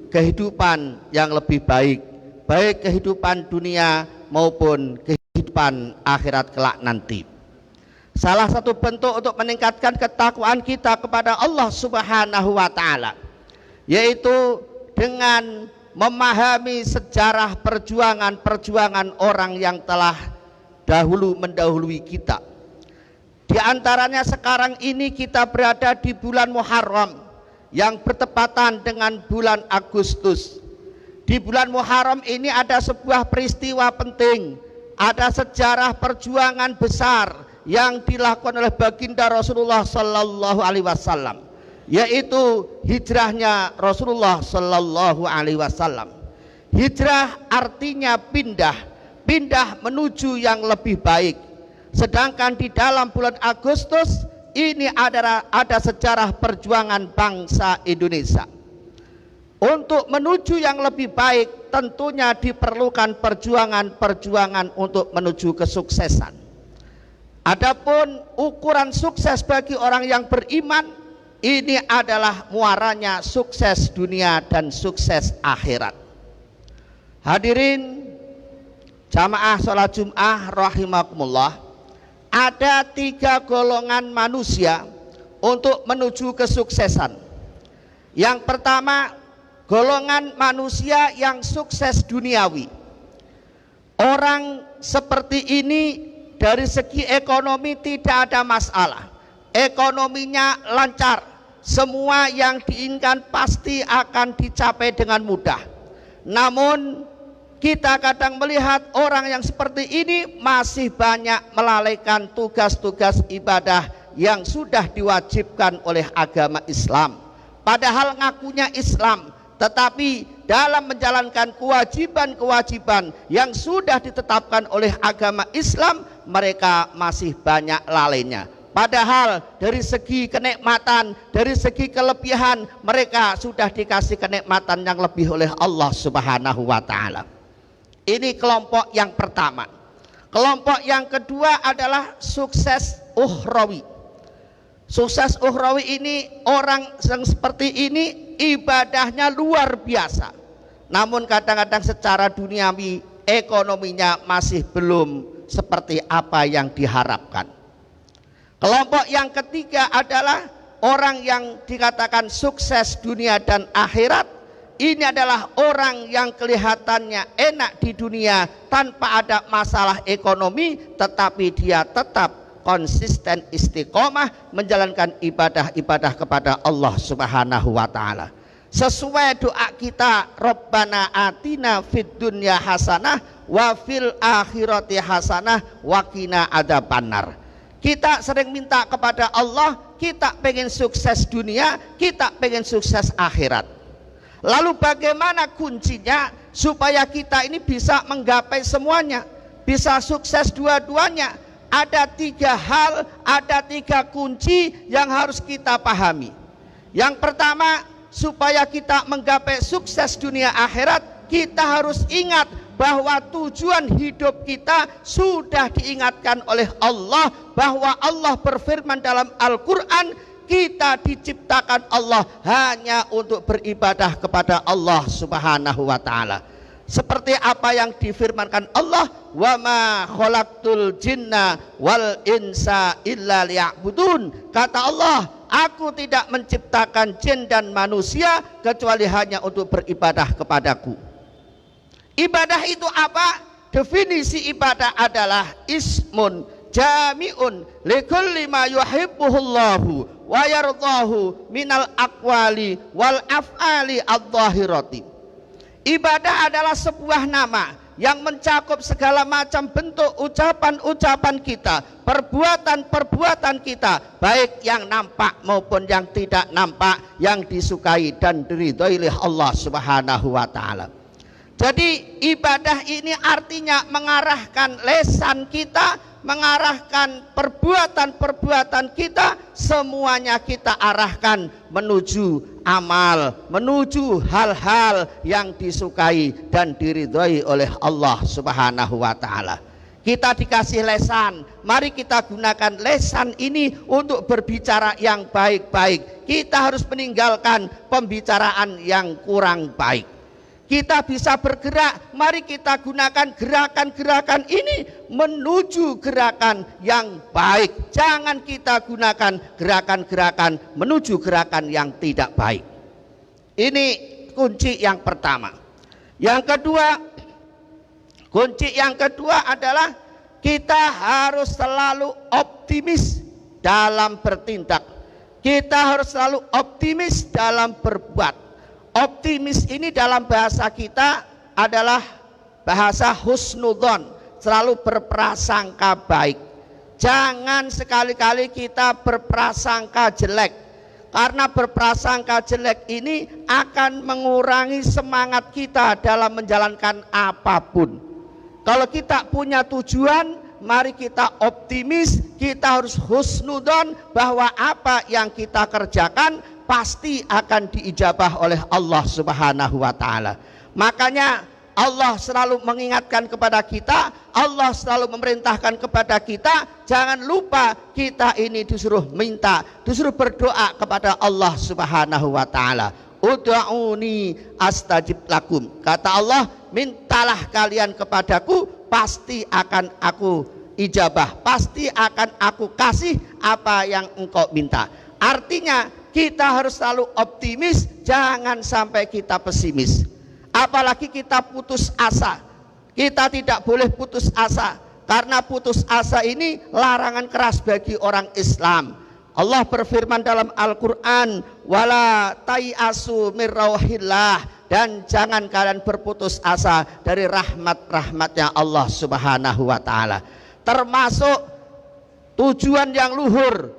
kehidupan yang lebih baik, baik kehidupan dunia maupun kehidupan akhirat kelak nanti. Salah satu bentuk untuk meningkatkan ketakwaan kita kepada Allah Subhanahu wa taala yaitu dengan memahami sejarah perjuangan orang yang telah dahulu mendahului kita. Di antaranya sekarang ini kita berada di bulan Muharram yang bertepatan dengan bulan Agustus. Di bulan Muharram ini ada sebuah peristiwa penting, ada sejarah perjuangan besar yang dilakukan oleh baginda Rasulullah Sallallahu Alaihi Wasallam, yaitu hijrahnya Rasulullah Sallallahu Alaihi Wasallam. Hijrah artinya pindah menuju yang lebih baik. Sedangkan di dalam bulan Agustus ini ada sejarah perjuangan bangsa Indonesia. Untuk menuju yang lebih baik tentunya diperlukan perjuangan untuk menuju kesuksesan. Adapun ukuran sukses bagi orang yang beriman ini adalah muaranya sukses dunia dan sukses akhirat. Hadirin jamaah sholat Jum'ah rahimakumullah, ada 3 golongan manusia untuk menuju kesuksesan. Yang pertama, golongan manusia yang sukses duniawi. Orang seperti ini dari segi ekonomi tidak ada masalah, ekonominya lancar, semua yang diinginkan pasti akan dicapai dengan mudah. Namun kita kadang melihat orang yang seperti ini masih banyak melalaikan tugas-tugas ibadah yang sudah diwajibkan oleh agama Islam. Padahal ngakunya Islam, tetapi dalam menjalankan kewajiban-kewajiban yang sudah ditetapkan oleh agama Islam, mereka masih banyak lalainya. Padahal dari segi kenikmatan, dari segi kelebihan, mereka sudah dikasih kenikmatan yang lebih oleh Allah Subhanahu wa taala. Ini kelompok yang pertama. Kelompok yang kedua adalah sukses ukhrawi. Sukses ukhrawi ini, orang yang seperti ini ibadahnya luar biasa, namun kadang-kadang secara duniawi ekonominya masih belum seperti apa yang diharapkan. Kelompok yang ketiga adalah orang yang dikatakan sukses dunia dan akhirat. Ini adalah orang yang kelihatannya enak di dunia tanpa ada masalah ekonomi, tetapi dia tetap konsisten istiqomah menjalankan ibadah-ibadah kepada Allah Subhanahu wa taala. Sesuai doa kita, Rabbana atina fid dunya hasanah wa fil akhirati hasanah wa qina adzabannar. Kita sering minta kepada Allah, kita pengen sukses dunia, kita pengen sukses akhirat. Lalu bagaimana kuncinya supaya kita ini bisa menggapai semuanya, bisa sukses dua-duanya? Ada 3 hal, ada 3 kunci yang harus kita pahami. Yang pertama, supaya kita menggapai sukses dunia akhirat, kita harus ingat bahwa tujuan hidup kita sudah diingatkan oleh Allah, bahwa Allah berfirman dalam Al-Quran, kita diciptakan Allah hanya untuk beribadah kepada Allah Subhanahu wa taala. Seperti apa yang difirmankan Allah, wa ma khalaqtul jinna wal insa illa liya'budun. Kata Allah, aku tidak menciptakan jin dan manusia kecuali hanya untuk beribadah kepadaku. Ibadah itu apa? Definisi ibadah adalah ismun jami'un likulli ma yuhibbuhullahu wa yardahu minal aqwali wal af'ali adh-dhahirati. Ibadah adalah sebuah nama yang mencakup segala macam bentuk ucapan-ucapan kita, perbuatan-perbuatan kita, baik yang nampak maupun yang tidak nampak, yang disukai dan diridhoi oleh Allah Subhanahu wa taala. Jadi ibadah ini artinya mengarahkan lisan kita, mengarahkan perbuatan-perbuatan kita, semuanya kita arahkan menuju amal, menuju hal-hal yang disukai dan diridhoi oleh Allah Subhanahu wa taala. Kita dikasih lesan, mari kita gunakan lesan ini untuk berbicara yang baik-baik. Kita harus meninggalkan pembicaraan yang kurang baik. Kita bisa bergerak, mari kita gunakan gerakan-gerakan ini menuju gerakan yang baik. Jangan kita gunakan gerakan-gerakan menuju gerakan yang tidak baik. Ini kunci yang pertama. Yang kedua, kunci yang kedua adalah kita harus selalu optimis dalam bertindak. Kita harus selalu optimis dalam berbuat. Optimis ini dalam bahasa kita adalah bahasa husnudzon, selalu berprasangka baik. Jangan sekali-kali kita berprasangka jelek, karena berprasangka jelek ini akan mengurangi semangat kita dalam menjalankan apapun. Kalau kita punya tujuan, mari kita optimis, kita harus husnudzon bahwa apa yang kita kerjakan pasti akan diijabah oleh Allah Subhanahu wa taala. Makanya Allah selalu mengingatkan kepada kita, Allah selalu memerintahkan kepada kita, jangan lupa kita ini disuruh minta, disuruh berdoa kepada Allah Subhanahu wa taala. Ud'uni astajib lakum. Kata Allah, mintalah kalian kepadaku, pasti akan aku ijabah, pasti akan aku kasih apa yang engkau minta. Artinya kita harus selalu optimis, jangan sampai kita pesimis. Apalagi kita putus asa. Kita tidak boleh putus asa, karena putus asa ini larangan keras bagi orang Islam. Allah berfirman dalam Al-Quran, wala tayasu mir rauhillah, dan jangan kalian berputus asa dari rahmatnya Allah Subhanahu wa taala. Termasuk tujuan yang luhur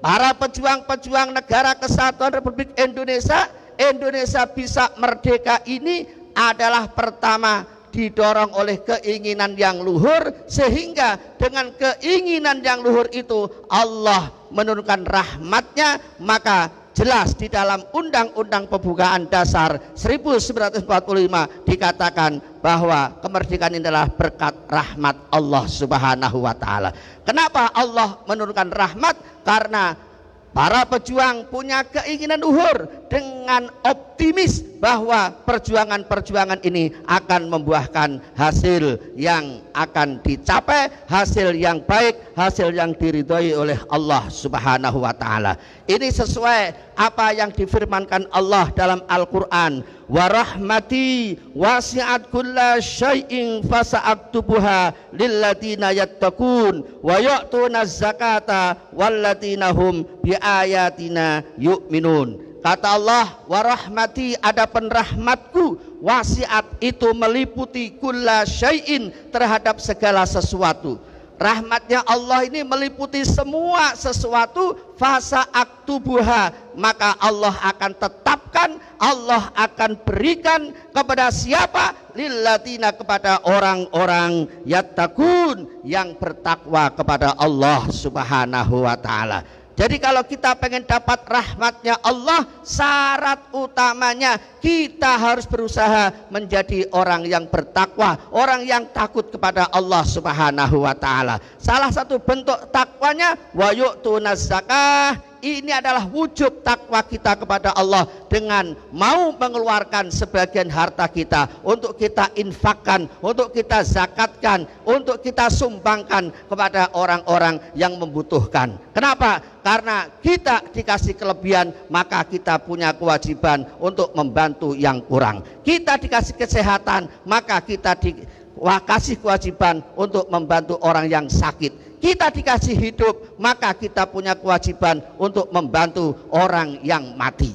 para pejuang-pejuang negara kesatuan Republik Indonesia, Indonesia bisa merdeka ini adalah pertama didorong oleh keinginan yang luhur, sehingga dengan keinginan yang luhur itu Allah menurunkan rahmatnya. Maka jelas di dalam Undang-Undang Pembukaan Dasar 1945 dikatakan bahwa kemerdekaan ini adalah berkat rahmat Allah Subhanahu wa taala. Kenapa Allah menurunkan rahmat? Karena para pejuang punya keinginan luhur dengan optimis bahwa perjuangan-perjuangan ini akan membuahkan hasil yang akan dicapai, hasil yang baik, hasil yang diridhoi oleh Allah Subhanahu wa taala. Ini sesuai apa yang difirmankan Allah dalam Al-Qur'an, wa rahmati wasi'at kulla syai'in fasa'aktubuha lilladzina yattaqun wa yu'tuna zakata walladzina hum biayatina yu'minun. Kata Allah, wa rahmati, adapun rahmatku, wasiat itu meliputi kulla syai'in, terhadap segala sesuatu. Rahmatnya Allah ini meliputi semua sesuatu. Fasa aktubuha, maka Allah akan tetapkan, Allah akan berikan kepada siapa? Lillatina, kepada orang-orang yattaqun, yang bertakwa kepada Allah Subhanahu wa taala. Jadi kalau kita pengen dapat rahmatnya Allah, syarat utamanya kita harus berusaha menjadi orang yang bertakwa, orang yang takut kepada Allah Subhanahu wa taala. Salah satu bentuk takwanya wa yu'tunaz zakah. Ini adalah wujud takwa kita kepada Allah dengan mau mengeluarkan sebagian harta kita untuk kita infakkan, untuk kita zakatkan, untuk kita sumbangkan kepada orang-orang yang membutuhkan. Kenapa? Karena kita dikasih kelebihan, maka kita punya kewajiban untuk membantu yang kurang. Kita dikasih kesehatan, maka kita dikasih kewajiban untuk membantu orang yang sakit. Kita dikasih hidup, maka kita punya kewajiban untuk membantu orang yang mati.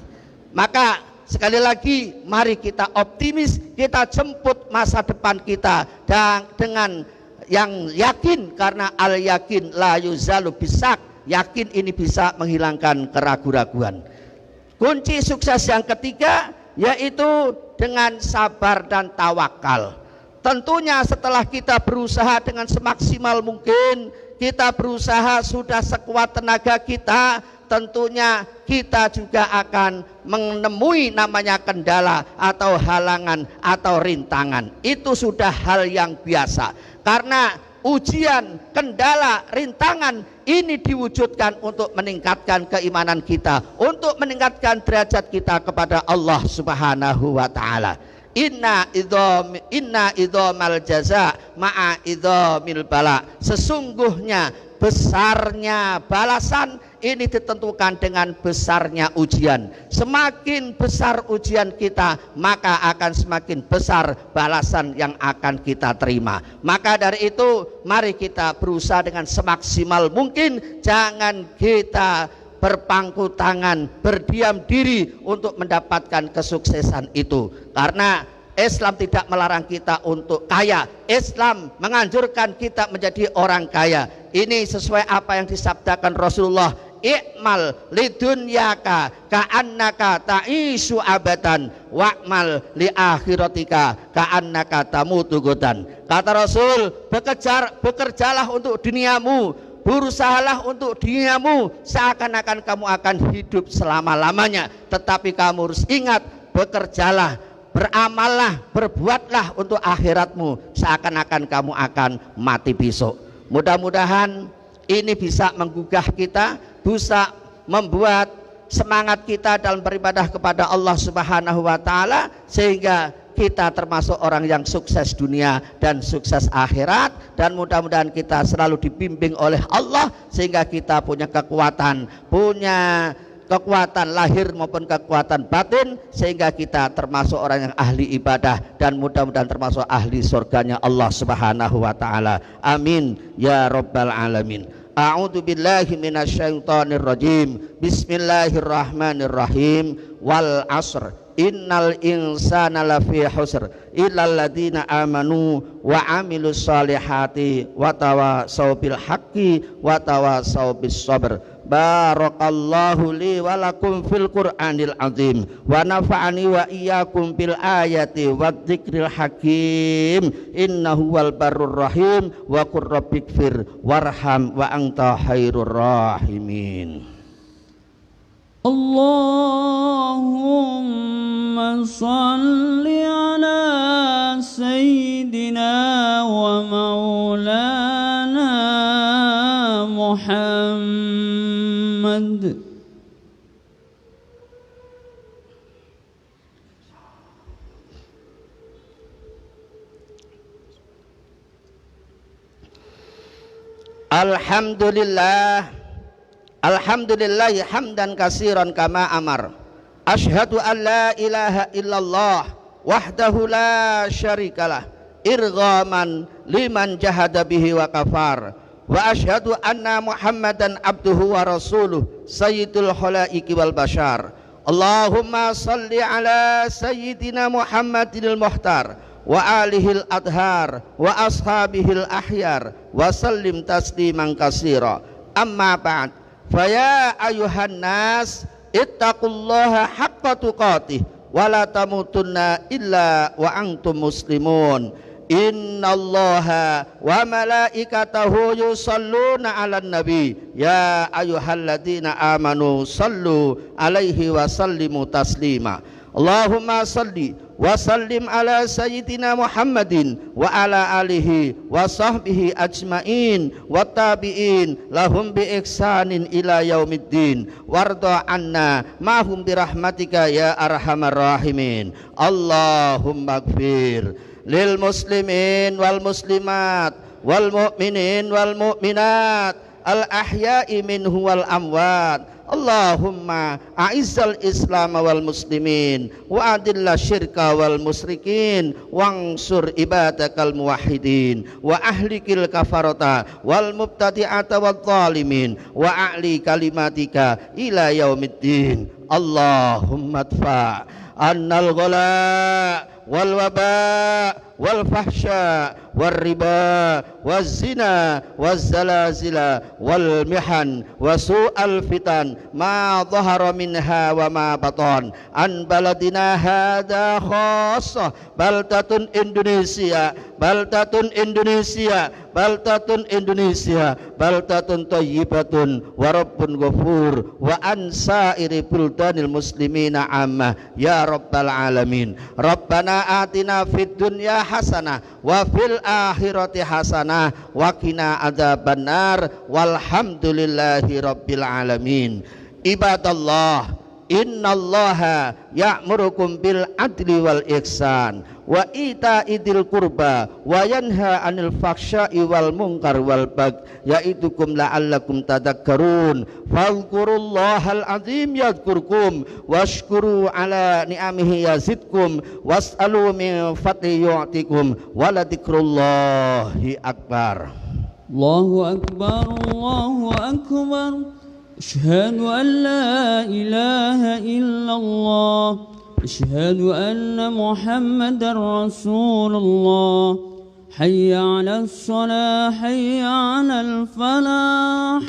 Maka sekali lagi, mari kita optimis, kita jemput masa depan kita dan dengan yang yakin, karena al yakin la yuzalu bisak. Yakin ini bisa menghilangkan keraguan-raguan. Kunci sukses yang ketiga yaitu dengan sabar dan tawakal. Tentunya setelah kita berusaha dengan semaksimal mungkin, kita berusaha sudah sekuat tenaga kita, tentunya kita juga akan menemui namanya kendala atau halangan atau rintangan. Itu sudah hal yang biasa, karena ujian, kendala, rintangan ini diwujudkan untuk meningkatkan keimanan kita, untuk meningkatkan derajat kita kepada Allah Subhanahu wa taala. Inna idhomal jaza ma'a idhomil bala. Sesungguhnya besarnya balasan ini ditentukan dengan besarnya ujian. Semakin besar ujian kita, maka akan semakin besar balasan yang akan kita terima. Maka dari itu, mari kita berusaha dengan semaksimal mungkin. Jangan kita berpangku tangan, berdiam diri untuk mendapatkan kesuksesan itu. Karena Islam tidak melarang kita untuk kaya. Islam menganjurkan kita menjadi orang kaya. Ini sesuai apa yang disabdakan Rasulullah. I'mal lidunyaka ka'annaka ta'isu abadan wa'mal li akhiratika ka'annaka tamutu godan. Kata Rasul, bekerjalah untuk duniamu, berusahalah untuk duniamu seakan-akan kamu akan hidup selama-lamanya. Tetapi kamu harus ingat, bekerjalah, beramallah, berbuatlah untuk akhiratmu seakan-akan kamu akan mati besok. Mudah-mudahan ini bisa menggugah kita, bisa membuat semangat kita dalam beribadah kepada Allah Subhanahu wa taala, sehingga kita termasuk orang yang sukses dunia dan sukses akhirat. Dan mudah-mudahan kita selalu dibimbing oleh Allah sehingga kita punya kekuatan lahir maupun kekuatan batin, sehingga kita termasuk orang yang ahli ibadah dan mudah-mudahan termasuk ahli surganya Allah Subhanahu wa taala. Amin ya rabbal alamin. A'udzu billahi minasyaitonir rajim. Bismillahirrahmanirrahim. Wal 'asr innal insana lafi khusr illal ladzina amanu wa 'amilus solihati wa tawassaw bil haqqi wa tawassaw bis sabr. Barakallahu li wa lakum fil Qur'anil azim wa nafa'ani wa iyyakum bil ayati wadh-dhikril hakim. Innahu wal barrur rahim wa qur rabbighfir warham wa anta khairur rahimin. Allahumma salli ala sayyidina wa maulana Muhammad. Alhamdulillahi hamdan katsiran kama amar. Asyhadu an la ilaha illallah wahdahu la syarikalah irghaman liman jahada bihi wa kafar. Wa asyhadu anna Muhammadan abduhu wa rasuluh sayyidul khalaiqi wal bashar. Allahumma salli ala sayyidina Muhammadil muhtar wa alihil adhar wa ashabihil ahyar wa sallim tasliman katsira. Amma ba'd, faya ayuhan nas ittaqullaha haqqa tuqatih wa la tamutunna illa wa antum muslimun. Innallaha wa malaikatahu yusalluna 'alan nabi ya ayyuhalladzina amanu sallu alaihi wa sallimu taslima. Allahumma salli wa sallim ala sayyidina Muhammadin wa ala alihi wa sahbihi ajmain wa tabi'in lahum bi ihsanin ila yaumiddin warda anna mahum bi rahmatika ya arhamar rahimin. Allahumma ighfir lil muslimin wal muslimat wal mu'minin wal mu'minat al ahya'i minhu wal amwat. Allahumma a'izzal islam wal muslimin wa adilla syirka wal musyrikin wansur ibadakal muwahhidin wa ahlikil kafarata wal mubtadi'ata wal zalimin wa a'li kalimatika ila yaumiddin. Allahumma adfa' annal ghala wal waba wal fahsya wal riba wal zina wal zalazila wal mihan wa su'al fitan ma dhahara minha wa ma batan an baladina hadha khassah baldatun Indonesia baldatun Indonesia baldatun Indonesia baldatun thayyibatun wa rabbun ghafur wa an sa'iri buldanil muslimina amma ya rabbal alamin. Rabbana atina fid dunya hasanah wa fil akhirati hasanah wa qina adzabannar walhamdulillahi rabbil alamin. Ibadallah, innallaha ya'murukum bil adli wal ihsan wa ita'idil qurba wa yanha 'anil faxsya'i wal munkar wal bagyi ya'idukum la'allakum tadhakkarun. Fadhkurullahal azim yadhkurkum washkuru ala ni'amihi yazidkum was'alu min fadli yu'tikum waladikrullahi akbar. Allahu akbar, Allahu akbar. أشهد أن لا إله إلا الله أشهد أن محمد رسول الله حي على الصلاة حي على الفلاح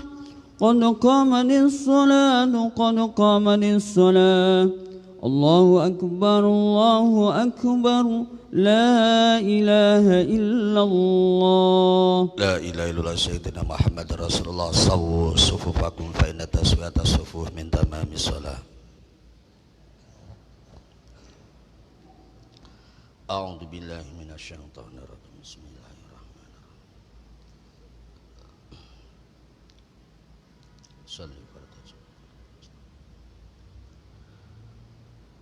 قد قامت الصلاة قد قامت الصلاة الله أكبر الله أكبر لا إله إلا الله لا إله إلا الله سيدنا محمد رسول الله صووا صفوفكم فإن تسوية الصفوف من تمام الصلاة. أعوذ بالله من الشيطان الرجيم بسم الله الرحمن الرحيم صلي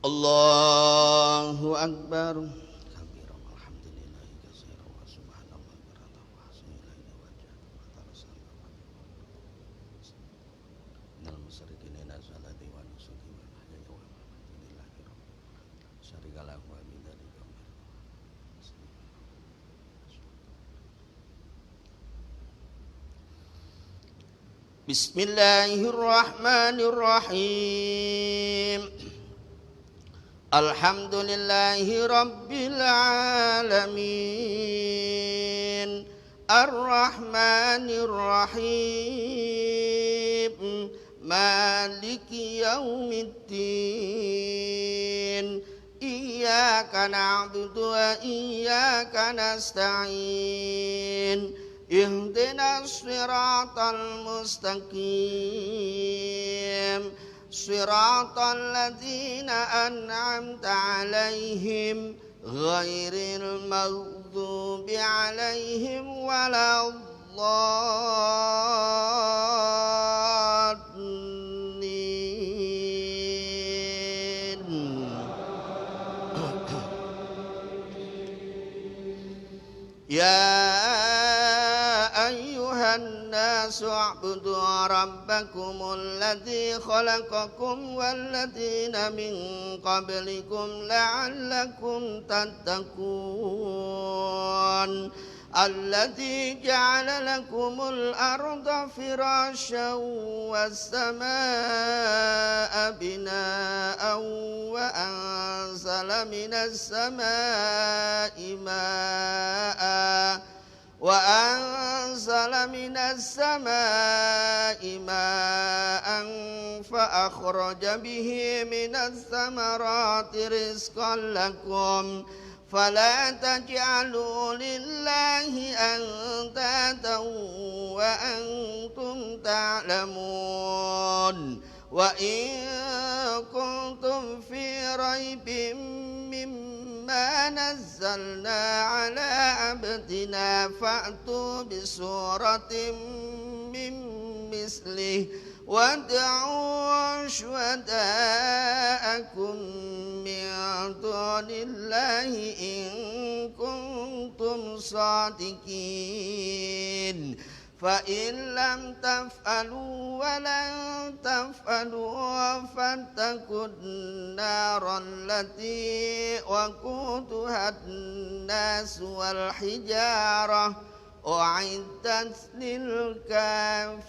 الله أكبر. Bismillahirrahmanirrahim. Alhamdulillahi rabbil alamin. Ar-Rahmanir-Rahim. Maliki yaumiddin. Iyyaka na'budu wa iyyaka nasta'in. Ihdinas siratal mustaqim siratal ladzina an'amta 'alaihim ghairil maghdubi 'alaihim waladdallin. Ya الناس اعبدوا ربكم الذي خلقكم والذين من قبلكم لعلكم تتقون الذي جعل لكم الأرض فراشا والسماء بناء وأنزل من السماء ماء فأخرج به من الثمرات رزقا لكم فلا تجعلوا لله أندادا وأنتم تعلمون وإن كنتم في ريب مما نزلنا على عبدنا فأتوا بسورة من مثله وادعوا شهداءكم من دون الله إن كنتم صادقين فإن لم تفعلوا ولن تفعلوا فاتقوا النار التي وقودها الناس والحجارة أعدت للكافرين.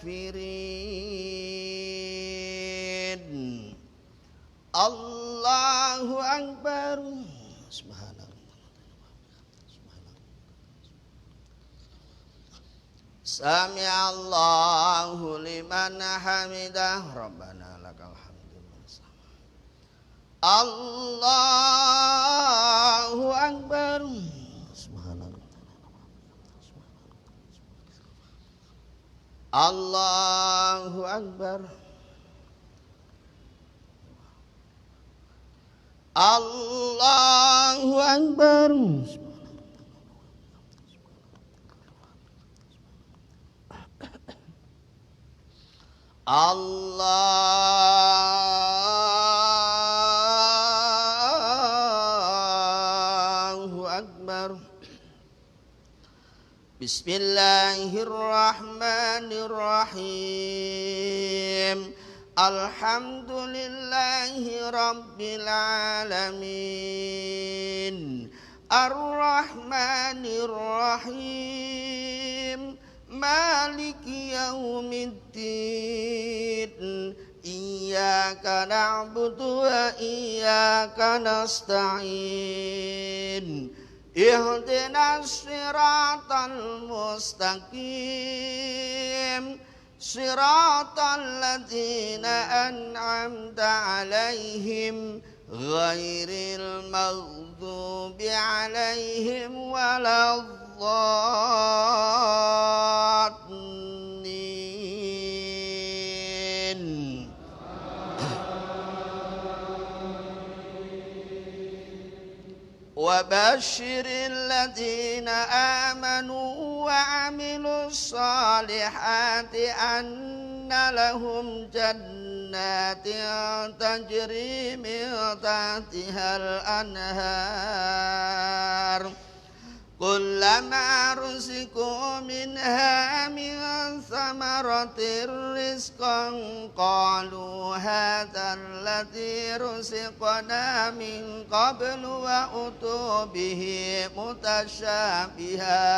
الله أكبر. Sami Allahu liman hamidah. Rabbana lakal hamdu. Allahu Akbar. Subhanallah. Allahu Akbar. Allahu Akbar. Allahu Akbar. Bismillahirrahmanirrahim. Alhamdulillahi Rabbil Alamin. Ar-Rahmanir Rahim. Maliki yaumiddin. Iyyaka na'budu wa iyyaka nasta'in. Ihdinas siratal mustaqim. Siratal ladzina an'amta 'alaihim ghairil maghdubi 'alaihim waladdallin. Wabashshiril ladzina amanu wa 'amilus solihati anna lahum jannatin tajri min tahtihal anhar. Kullama ruziqu minha min samaratir rizqan qalu hadzal ladzi ruziqna min qablu wa utu bihi mutasyabiha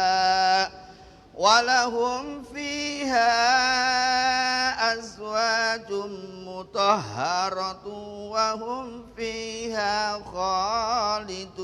walahum fiha azwajum mutahharatu wa hum fiha khalidun.